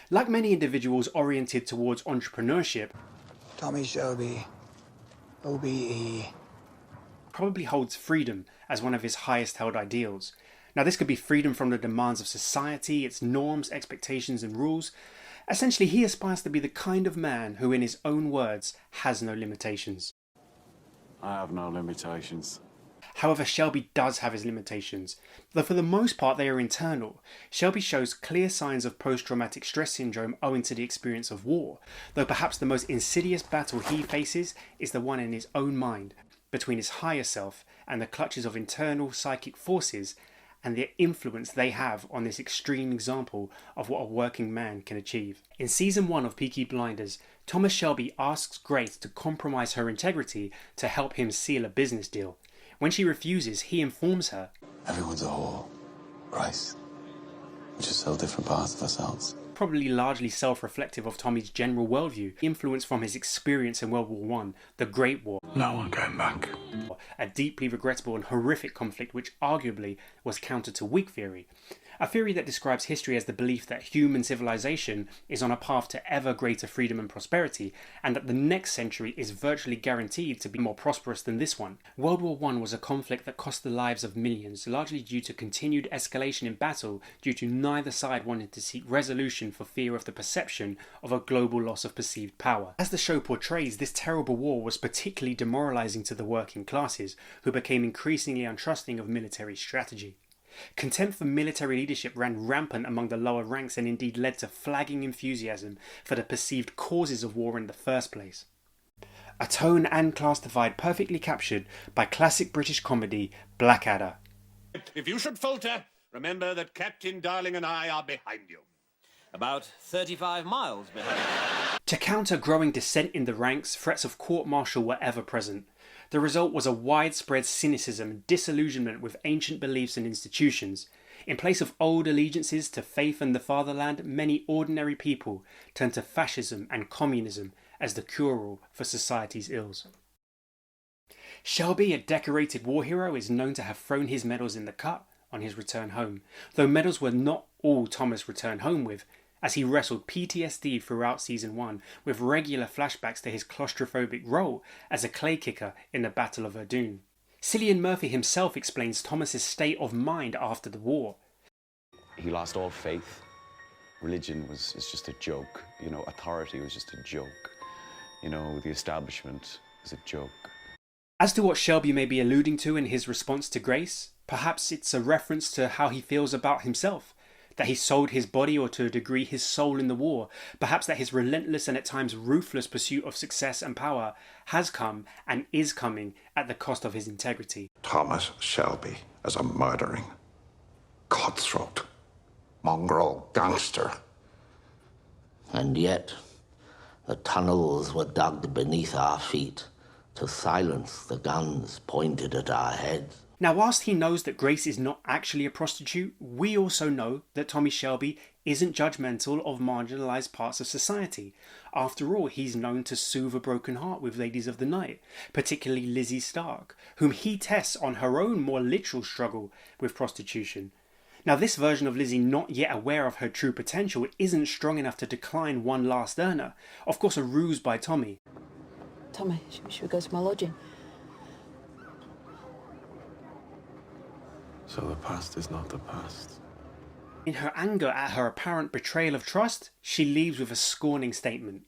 Like many individuals oriented towards entrepreneurship, Tommy Shelby, OBE. probably holds freedom as one of his highest held ideals. Now this could be freedom from the demands of society, its norms, expectations and rules. Essentially, he aspires to be the kind of man who, in his own words, has no limitations. I have no limitations. However, Shelby does have his limitations, though for the most part they are internal. Shelby shows clear signs of post-traumatic stress syndrome owing to the experience of war, though perhaps the most insidious battle he faces is the one in his own mind, between his higher self and the clutches of internal psychic forces and the influence they have on this extreme example of what a working man can achieve. In season 1 of Peaky Blinders, Thomas Shelby asks Grace to compromise her integrity to help him seal a business deal. When she refuses, he informs her, Everyone's a whore, Grace. We're just so different parts of ourselves. probably largely self-reflective of Tommy's general worldview, influenced from his experience in World War I, the Great War. No one came back. A deeply regrettable and horrific conflict which arguably was counter to Whig theory. A theory that describes history as the belief that human civilization is on a path to ever greater freedom and prosperity, and that the next century is virtually guaranteed to be more prosperous than this one. World War I was a conflict that cost the lives of millions, largely due to continued escalation in battle due to neither side wanting to seek resolution for fear of the perception of a global loss of perceived power. As the show portrays, this terrible war was particularly demoralizing to the working classes, who became increasingly untrusting of military strategy. Contempt for military leadership ran rampant among the lower ranks and indeed led to flagging enthusiasm for the perceived causes of war in the first place. A tone and class divide perfectly captured by classic British comedy Blackadder. If you should falter, remember that Captain Darling and I are behind you. About 35 miles behind. To counter growing dissent in the ranks, threats of court-martial were ever present. The result was a widespread cynicism and disillusionment with ancient beliefs and institutions. In place of old allegiances to faith and the fatherland, many ordinary people turned to fascism and communism as the cure-all for society's ills. Shelby, a decorated war hero, is known to have thrown his medals in the cut on his return home, though medals were not all Thomas returned home with, as he wrestled PTSD throughout season 1 with regular flashbacks to his claustrophobic role as a clay kicker in the Battle of Verdun. Cillian Murphy himself explains Thomas's state of mind after the war. He lost all faith. Religion is just a joke. You know, authority was just a joke. You know, the establishment is a joke. As to what Shelby may be alluding to in his response to Grace, perhaps it's a reference to how he feels about himself. That he sold his body, or to a degree his soul, in the war. Perhaps that his relentless and at times ruthless pursuit of success and power has come and is coming at the cost of his integrity. Thomas Shelby as a murdering, cutthroat, mongrel gangster. And yet, the tunnels were dug beneath our feet to silence the guns pointed at our heads. Now, whilst he knows that Grace is not actually a prostitute, we also know that Tommy Shelby isn't judgmental of marginalised parts of society. After all, he's known to soothe a broken heart with ladies of the night, particularly Lizzie Stark, whom he tests on her own more literal struggle with prostitution. Now, this version of Lizzie, not yet aware of her true potential, isn't strong enough to decline one last earner. Of course, a ruse by Tommy. Tommy, should we go to my lodging? So the past is not the past. In her anger at her apparent betrayal of trust, she leaves with a scorning statement.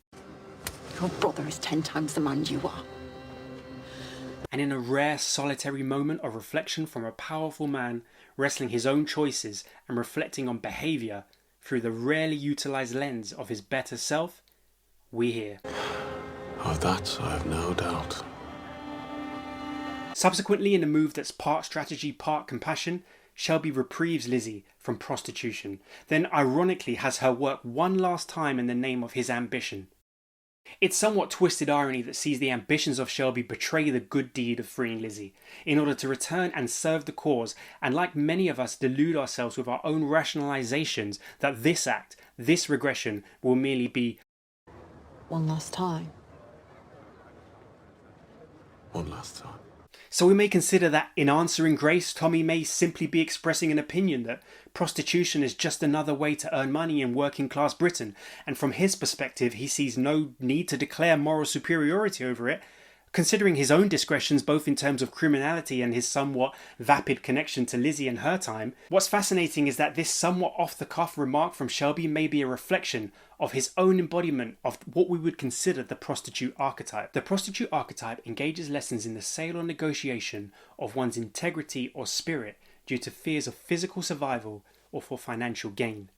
Your brother is 10 times the man you are. And in a rare solitary moment of reflection from a powerful man wrestling his own choices and reflecting on behaviour through the rarely utilised lens of his better self, we hear. Of that I have no doubt. Subsequently, in a move that's part strategy, part compassion, Shelby reprieves Lizzie from prostitution, then ironically has her work one last time in the name of his ambition. It's somewhat twisted irony that sees the ambitions of Shelby betray the good deed of freeing Lizzie, in order to return and serve the cause, and like many of us delude ourselves with our own rationalizations that this act, this regression, will merely be One last time. One last time. So we may consider that in answering Grace, Tommy may simply be expressing an opinion that prostitution is just another way to earn money in working class Britain, and from his perspective he sees no need to declare moral superiority over it, considering his own discretions both in terms of criminality and his somewhat vapid connection to Lizzie and her time. What's fascinating is that this somewhat off-the-cuff remark from Shelby may be a reflection of his own embodiment of what we would consider the prostitute archetype. The prostitute archetype engages lessons in the sale or negotiation of one's integrity or spirit due to fears of physical survival or for financial gain.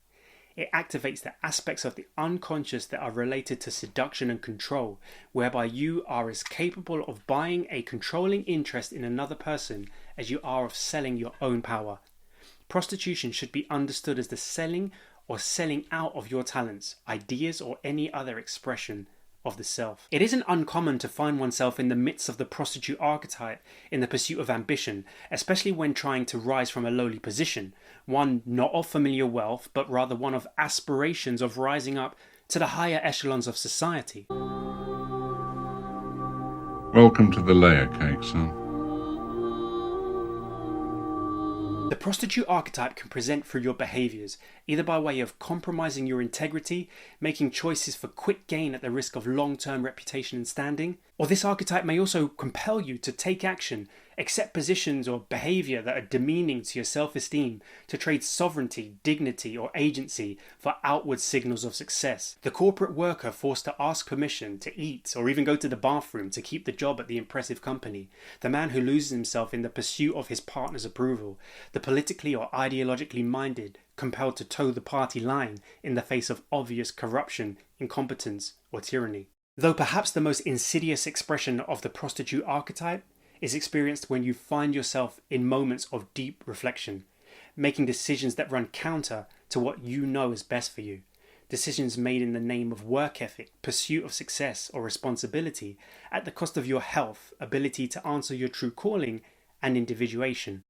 It activates the aspects of the unconscious that are related to seduction and control, whereby you are as capable of buying a controlling interest in another person as you are of selling your own power. Prostitution should be understood as the selling or selling out of your talents, ideas, or any other expression of the self. It isn't uncommon to find oneself in the midst of the prostitute archetype in the pursuit of ambition, especially when trying to rise from a lowly position, one not of familiar wealth, but rather one of aspirations of rising up to the higher echelons of society. Welcome to the layer cake, son. The prostitute archetype can present through your behaviours, either by way of compromising your integrity, making choices for quick gain at the risk of long-term reputation and standing, or this archetype may also compel you to take action, accept positions or behaviour that are demeaning to your self-esteem, to trade sovereignty, dignity or agency for outward signals of success. The corporate worker forced to ask permission to eat or even go to the bathroom to keep the job at the impressive company. The man who loses himself in the pursuit of his partner's approval. The politically or ideologically minded, compelled to toe the party line in the face of obvious corruption, incompetence or tyranny. Though perhaps the most insidious expression of the prostitute archetype is experienced when you find yourself in moments of deep reflection, making decisions that run counter to what you know is best for you. Decisions made in the name of work ethic, pursuit of success or responsibility, at the cost of your health, ability to answer your true calling, and individuation.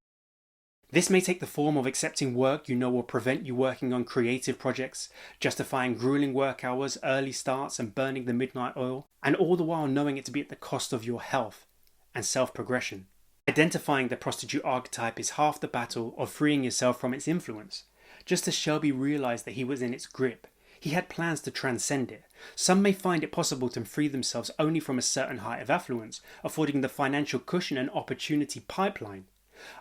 This may take the form of accepting work you know will prevent you working on creative projects, justifying grueling work hours, early starts and burning the midnight oil, and all the while knowing it to be at the cost of your health and self-progression. Identifying the prostitute archetype is half the battle of freeing yourself from its influence. Just as Shelby realised that he was in its grip, he had plans to transcend it. Some may find it possible to free themselves only from a certain height of affluence, affording the financial cushion and opportunity pipeline.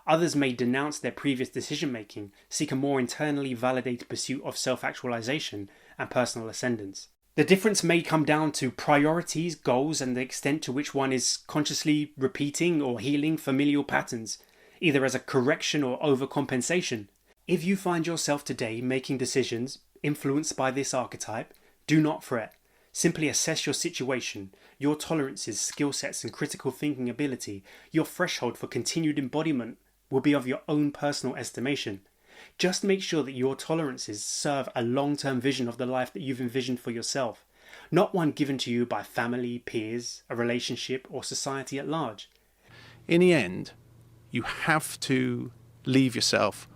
Others may denounce their previous decision-making, seek a more internally validated pursuit of self-actualization and personal ascendance. The difference may come down to priorities, goals, and the extent to which one is consciously repeating or healing familial patterns, either as a correction or overcompensation. If you find yourself today making decisions influenced by this archetype, do not fret. Simply assess your situation, your tolerances, skill sets and critical thinking ability. Your threshold for continued embodiment will be of your own personal estimation. Just make sure that your tolerances serve a long-term vision of the life that you've envisioned for yourself, not one given to you by family, peers, a relationship or society at large. In the end, you have to leave yourself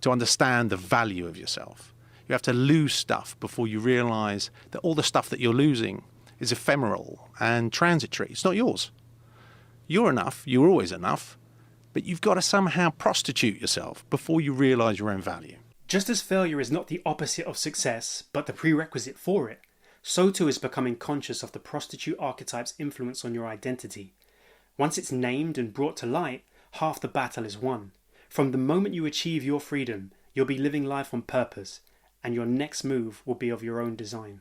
to understand the value of yourself. You have to lose stuff before you realise that all the stuff that you're losing is ephemeral and transitory. It's not yours. You're enough, you're always enough, but you've got to somehow prostitute yourself before you realise your own value. Just as failure is not the opposite of success, but the prerequisite for it, so too is becoming conscious of the prostitute archetype's influence on your identity. Once it's named and brought to light, half the battle is won. From the moment you achieve your freedom, you'll be living life on purpose, and your next move will be of your own design.